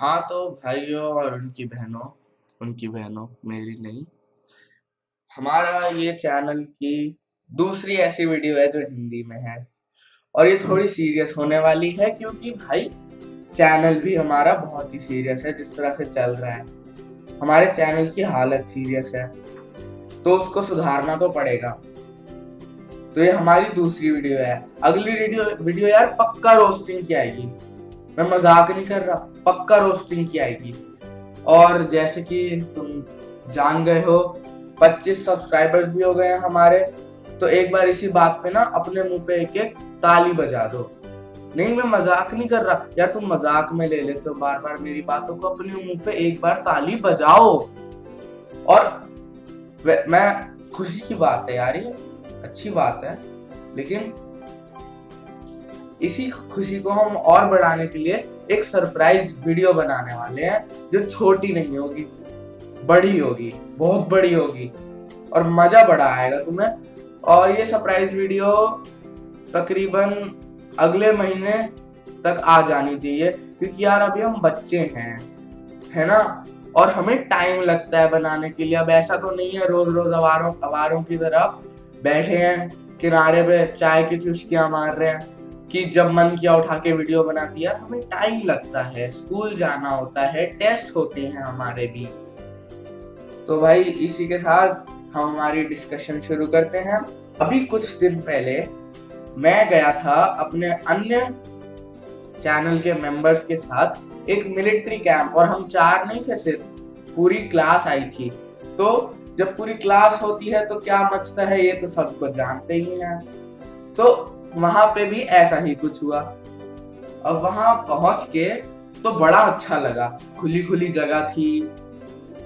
हाँ, तो भाइयों और उनकी बहनों, मेरी नहीं, हमारा ये चैनल की दूसरी ऐसी वीडियो है जो हिंदी में है। और ये थोड़ी सीरियस होने वाली है क्योंकि भाई चैनल भी हमारा बहुत ही सीरियस है। जिस तरह से चल रहा है, हमारे चैनल की हालत सीरियस है, तो उसको सुधारना तो पड़ेगा। तो ये हमारी दूसरी वीडियो है। अगली वीडियो वीडियो यार पक्का रोस्टिंग की आएगी। मैं मजाक नहीं कर रहा, पक्का रोस्टिंग की आएगी। और जैसे कि तुम जान गए हो, 25 सब्सक्राइबर्स भी हो गए हैं हमारे। तो एक बार इसी बात पे ना अपने मुंह पे एक एक ताली बजा दो। नहीं, मैं मजाक नहीं कर रहा यार, तुम मजाक में ले लेते हो बार बार मेरी बातों को। अपने मुंह पे एक बार ताली बजाओ। और मैं खुशी की बात है यार, ये अच्छी बात है, लेकिन इसी खुशी को हम और बढ़ाने के लिए एक सरप्राइज वीडियो बनाने वाले हैं, जो छोटी नहीं होगी, बड़ी होगी, बहुत बड़ी होगी, और मजा बड़ा आएगा तुम्हें। और ये सरप्राइज वीडियो तकरीबन अगले महीने तक आ जानी चाहिए, क्योंकि यार अभी हम बच्चे हैं, है ना, और हमें टाइम लगता है बनाने के लिए। अब ऐसा तो नहीं है रोज रोज अवारों अवारों की तरह बैठे हैं किनारे पे चाय की चुस्कियां मार रहे हैं कि जब मन किया उठा के वीडियो बना दिया। हमें टाइम लगता है, स्कूल जाना होता है, टेस्ट होते हैं हमारे भी। तो भाई इसी के साथ हम हमारी डिस्कशन शुरू करते हैं। अभी कुछ दिन पहले मैं गया था अपने अन्य चैनल के मेंबर्स के साथ एक मिलिट्री कैंप, और हम 4 नहीं थे सिर्फ, पूरी क्लास आई थी। तो जब पूरी क्लास होती है तो क्या मचता है ये तो सबको जानते ही हैं। तो वहां पे भी ऐसा ही कुछ हुआ। अब वहां पहुंच के तो बड़ा अच्छा लगा। खुली खुली जगह थी,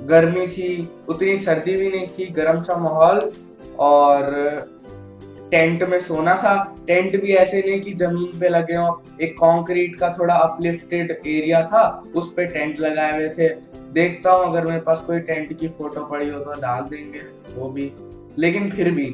गर्मी थी, उतनी सर्दी भी नहीं थी, गर्म सा माहौल। और टेंट में सोना था। टेंट भी ऐसे नहीं कि जमीन पे लगे हो, एक कंक्रीट का थोड़ा अपलिफ्टेड एरिया था, उस पे टेंट लगाए हुए थे। देखता हूँ अगर मेरे पास कोई टेंट की फोटो पड़ी हो तो डाल देंगे वो भी। लेकिन फिर भी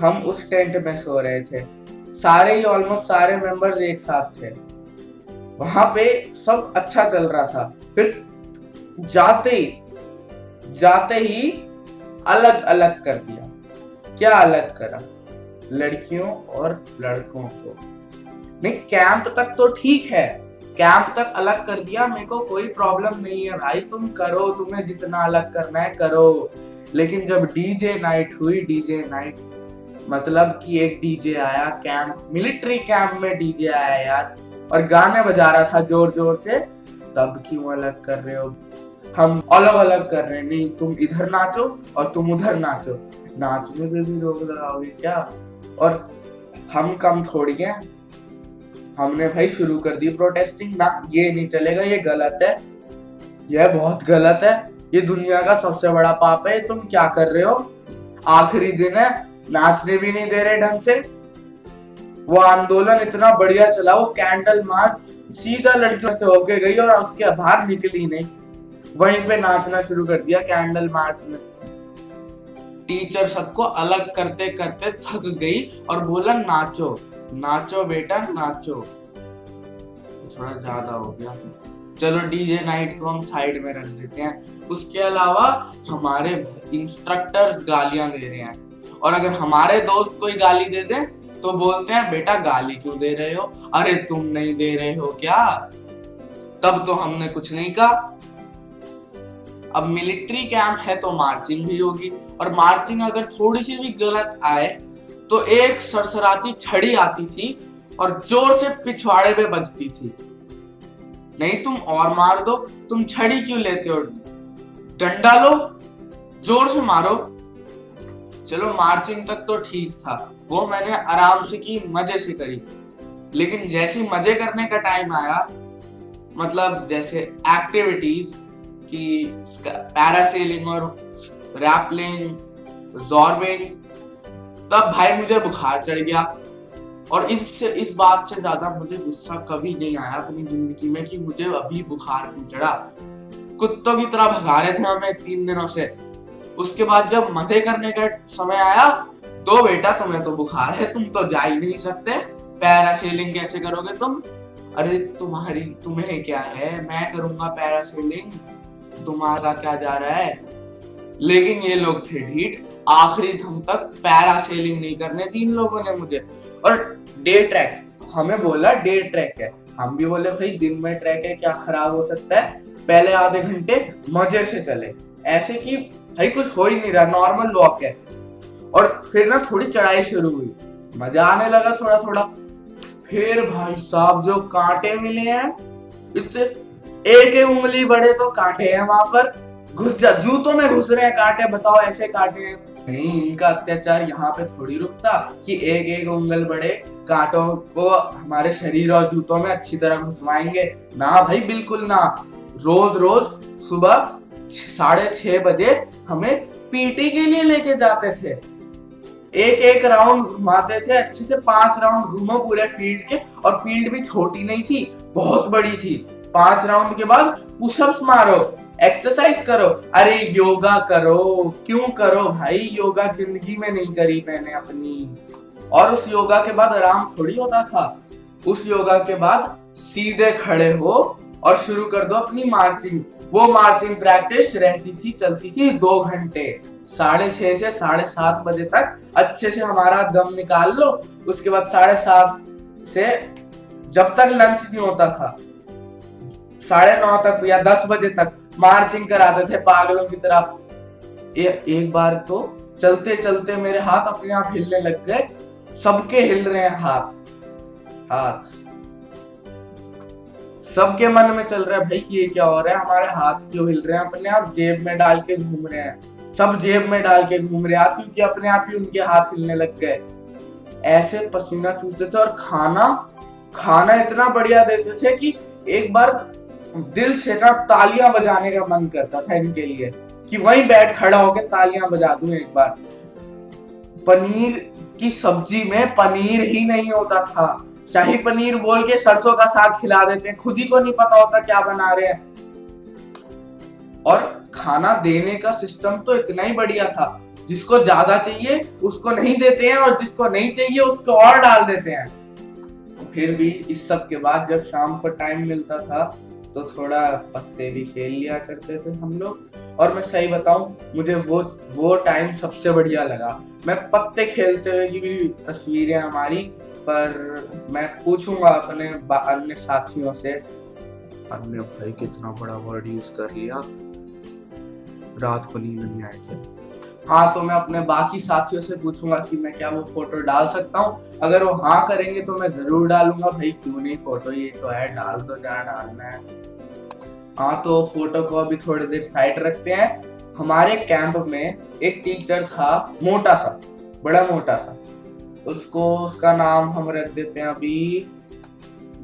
हम उस टेंट में सो रहे थे, सारे ही ऑलमोस्ट सारे मेंबर्स एक साथ थे। वहां पे सब अच्छा चल रहा था। फिर जाते जाते ही अलग अलग कर दिया। क्या अलग करा? लड़कियों और लड़कों को। नहीं, कैंप तक तो ठीक है, कैंप तक अलग कर दिया, मेरे को कोई प्रॉब्लम नहीं है भाई, तुम करो, तुम्हें जितना अलग करना है करो। लेकिन जब डीजे नाइट हुई, डीजे नाइट मतलब कि एक डीजे आया कैंप, मिलिट्री कैंप में डीजे आया यार, और गाने बजा रहा था जोर जोर से। तब क्यों अलग कर रहे हो? हम अलग अलग कर रहे हैं? नहीं, तुम इधर नाचो और तुम उधर नाचो। नाचने पे भी रोक लगाओगे क्या? और हम कम थोड़ी हैं, हमने भाई शुरू कर दी प्रोटेस्टिंग ना। ये नहीं चलेगा, ये गलत है, यह बहुत गलत है, ये दुनिया का सबसे बड़ा पाप है। तुम क्या कर रहे हो? आखिरी दिन है, नाचने भी नहीं दे रहे ढंग से। वो आंदोलन इतना बढ़िया चला, वो कैंडल मार्च सीधा लड़कियों से होके गई और उसके बाहर निकली नहीं, वहीं पे नाचना शुरू कर दिया कैंडल मार्च में। टीचर सबको अलग करते करते थक गई और बोला नाचो नाचो बेटा नाचो। थोड़ा ज्यादा हो गया, चलो डीजे नाइट को हम साइड में रख देते हैं। उसके अलावा हमारे इंस्ट्रक्टर्स गालियां दे रहे हैं, और अगर हमारे दोस्त कोई गाली दे दे तो बोलते हैं बेटा गाली क्यों दे रहे हो? अरे तुम नहीं दे रहे हो क्या? तब तो हमने कुछ नहीं कहा। अब मिलिट्री कैंप है तो मार्चिंग भी होगी, और मार्चिंग अगर थोड़ी सी भी गलत आए तो एक सरसराती छड़ी आती थी और जोर से पिछवाड़े पे बजती थी। नहीं, तुम और मार दो, तुम छड़ी क्यों लेते हो? डंडा लो, जोर से मारो। चलो मार्चिंग तक तो ठीक था, वो मैंने आराम से की, मजे से करी। लेकिन जैसे मजे करने का टाइम आया, मतलब जैसे एक्टिविटीज की पैरासेलिंग और रैपलिंग, जॉर्बिंग, तब भाई मुझे बुखार चढ़ गया। और इस बात से ज्यादा मुझे गुस्सा कभी नहीं आया अपनी जिंदगी में कि मुझे अभी बुखार क्यों चढ़ा। कुत्तों की तरह भगा रहे थे हमें 3 दिनों से। उसके बाद जब मजे करने का समय आया तो बेटा तुम्हें तो बुखार है, तुम तो जा ही नहीं सकते, पैरासेलिंग कैसे करोगे तुम? अरे तुम्हें क्या है, मैं करूंगा पैरासेलिंग, तुम्हारा क्या जा रहा है। लेकिन ये लोग थे ढीठ, आखिरी दम तक पैरासेलिंग नहीं करने दी इन लोगों ने मुझे। और डे ट्रैक, हमें बोला डे ट्रैक है, हम भी बोले भाई दिन में ट्रैक है, क्या खराब हो सकता है, पहले आधे घंटे मजे से चले, ऐसे कि भाई कुछ हो ही नहीं रहा, नॉर्मल वॉक है। और फिर ना थोड़ी चढ़ाई शुरू हुई, मजा आने लगा थोड़ा थोड़ा। फिर भाई साहब जो कांटे मिले हैं, इतने एक एक उंगली बड़े तो कांटे हैं वहां पर, जूतों में घुस रहे हैं कांटे, बताओ ऐसे कांटे हैं। नहीं, इनका अत्याचार यहाँ पे थोड़ी रुकता कि एक एक उंगल बड़े कांटों को हमारे शरीर और जूतों में अच्छी तरह घुसवाएंगे। ना भाई, बिल्कुल ना। रोज रोज सुबह 6:30 बजे हमें पीटी के लिए लेके जाते थे, एक एक राउंड घुमाते थे अच्छे से, 5 राउंड घूमो पूरे फील्ड के। और फील्ड भी छोटी नहीं थी, बहुत बड़ी थी। 5 राउंड के बाद पुशअप्स मारो, एक्सरसाइज करो। अरे योगा करो, क्यों करो भाई, योगा जिंदगी में नहीं करी मैंने अपनी। और उस योगा के बाद आराम थोड़ी होता था, उस योगा के बाद सीधे खड़े हो और शुरू कर दो अपनी मार्चिंग। वो मार्चिंग प्रैक्टिस रहती थी, चलती थी 2 घंटे, 6:30 से 7:30 बजे तक अच्छे से हमारा दम निकाल लो। उसके बाद 7:30 से जब तक लंच नहीं होता था, 9:30 तक या 10 बजे तक मार्चिंग कराते थे पागलों की तरह। एक बार तो चलते चलते मेरे हाथ अपने आप हिलने लग गए, सबके हिल रहे हैं हाथ हाथ, सबके मन में चल रहा है भाई कि ये क्या हो रहा है, हमारे हाथ क्यों हिल रहे हैं, अपने आप जेब में डाल के घूम रहे हैं, सब जेब में डाल के घूम रहे हैं क्योंकि अपने आप ही उनके हाथ हिलने लग गए। ऐसे पसीना चूसते थे। और खाना खाना इतना बढ़िया देते थे कि एक बार दिल से ना तालियां बजाने का मन करता था इनके लिए, कि वहीं बैठ खड़ा होकर तालियां बजा दूं एक बार। पनीर की सब्जी में पनीर ही नहीं होता था, शाही पनीर बोल के सरसों का साग खिला देते हैं, खुद ही को नहीं पता होता क्या बना रहे हैं। और खाना देने का सिस्टम तो इतना ही बढ़िया था, जिसको ज्यादा चाहिए उसको नहीं देते हैं, और जिसको नहीं चाहिए उसको और डाल देते हैं। फिर भी इस सब के बाद जब शाम को टाइम मिलता था तो थोड़ा पत्ते भी खेल लिया करते थे हम लोग। और मैं सही बताऊं, मुझे वो टाइम सबसे बढ़िया लगा। मैं पत्ते खेलते हुए की भी तस्वीरें हमारी, पर मैं पूछूंगा अपने अन्य साथियों से। अन्य भाई कितना बड़ा वर्ड यूज कर लिया, रात को नींद नहीं आएगी। हाँ, तो मैं अपने बाकी साथियों से पूछूंगा कि मैं क्या वो फोटो डाल सकता हूँ। अगर वो हाँ करेंगे तो मैं जरूर डालूंगा भाई, क्यों नहीं, फोटो ये तो है, डाल दो जहाँ डालना है। हाँ, तो फोटो को अभी थोड़ी देर साइड रखते हैं। हमारे कैंप में एक टीचर था, मोटा सा, बड़ा मोटा सा, उसका नाम हम रख देते हैं अभी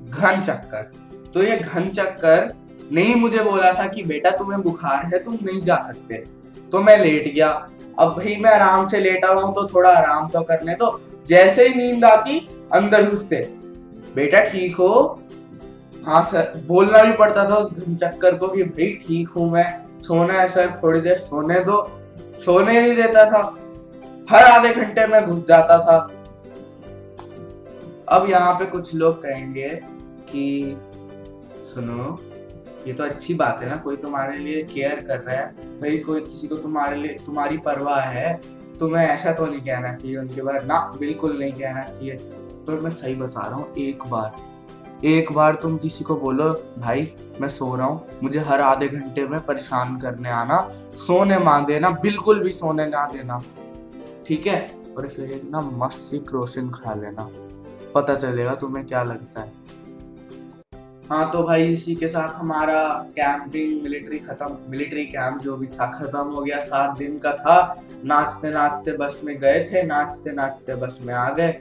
घन चक्कर। तो ये घन चक्कर ने ही मुझे बोला था कि बेटा तुम्हें बुखार है, तुम नहीं जा सकते। तो मैं लेट गया। अब भाई मैं आराम से लेटा हुआ हूं तो थोड़ा आराम तो करने दो। जैसे ही नींद आती अंदर घुसते, बेटा ठीक हो। हाँ सर, बोलना भी पड़ता था उस घन चक्कर को कि भाई ठीक हूं मैं, सोना है सर, थोड़ी देर सोने दो। सोने नहीं देता था, हर आधे घंटे में घुस जाता था। अब यहाँ पे कुछ लोग कहेंगे कि सुनो, ये तो अच्छी बात है ना, कोई तुम्हारे लिए केयर कर रहा है भाई, कोई किसी को तुम्हारे लिए तुम्हारी परवाह है, तुम्हें ऐसा तो नहीं कहना चाहिए उनके बारे ना, बिल्कुल नहीं कहना चाहिए। पर मैं सही बता रहा हूँ, एक बार तुम किसी को बोलो भाई मैं सो रहा हूँ, मुझे हर आधे घंटे में परेशान करने आना, सोने मान देना, बिल्कुल भी सोने ना देना, ठीक है। और फिर एक ना मस्त सी क्रोसिन खा लेना, पता चलेगा तुम्हें क्या लगता है। हाँ, तो भाई इसी के साथ हमारा कैंपिंग मिलिट्री कैंप जो भी था खत्म हो गया। 7 दिन का था, नाचते नाचते बस में गए थे, नाचते नाचते बस में आ गए,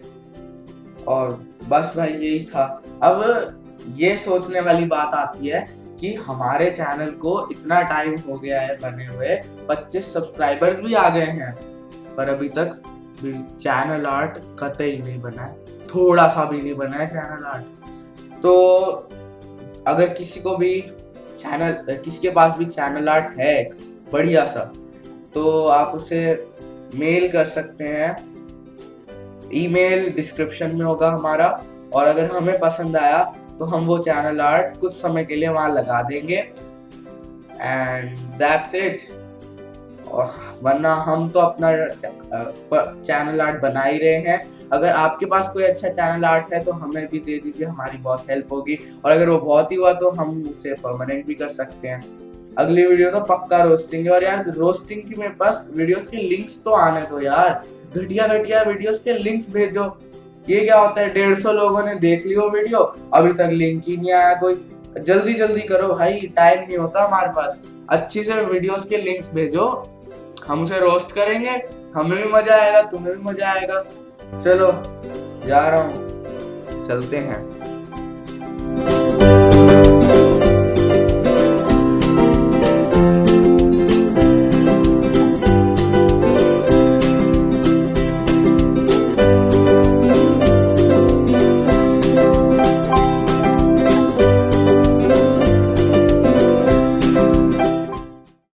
और बस भाई यही था। अब ये सोचने वाली बात आती है कि हमारे चैनल को इतना टाइम हो गया है बने हुए, 25 सब्सक्राइबर्स भी आ गए हैं, पर अभी तक चैनल आर्ट कतई नहीं बना है, थोड़ा सा भी नहीं बना है चैनल आर्ट। तो अगर किसी के पास भी चैनल आर्ट है बढ़िया सा, तो आप उसे मेल कर सकते हैं, ईमेल डिस्क्रिप्शन में होगा हमारा। और अगर हमें पसंद आया तो हम वो चैनल आर्ट कुछ समय के लिए वहां लगा देंगे एंड दैट्स इट। और वरना हम तो अपना चैनल आर्ट बना ही रहे हैं। अगर आपके पास कोई अच्छा चैनल आर्ट है तो हमें भी दे दीजिए, हमारी बहुत हेल्प होगी। और अगर वो बहुत ही हुआ तो हम उसे परमानेंट भी कर सकते हैं। अगली वीडियो तो पक्का रोस्टिंग है। और यार रोस्टिंग की मेरे पास वीडियोस के लिंक्स तो आने दो यार, घटिया घटिया वीडियोस के लिंक्स भेजो। ये क्या होता है, 150 लोगों ने देख ली वो वीडियो, अभी तक लिंक ही नहीं आया कोई। जल्दी जल्दी करो भाई, टाइम नहीं होता हमारे पास। अच्छी से वीडियोस के लिंक्स भेजो, हम उसे रोस्ट करेंगे, हमें भी मजा आएगा, तुम्हें भी मजा आएगा। चलो जा रहा हूँ, चलते हैं।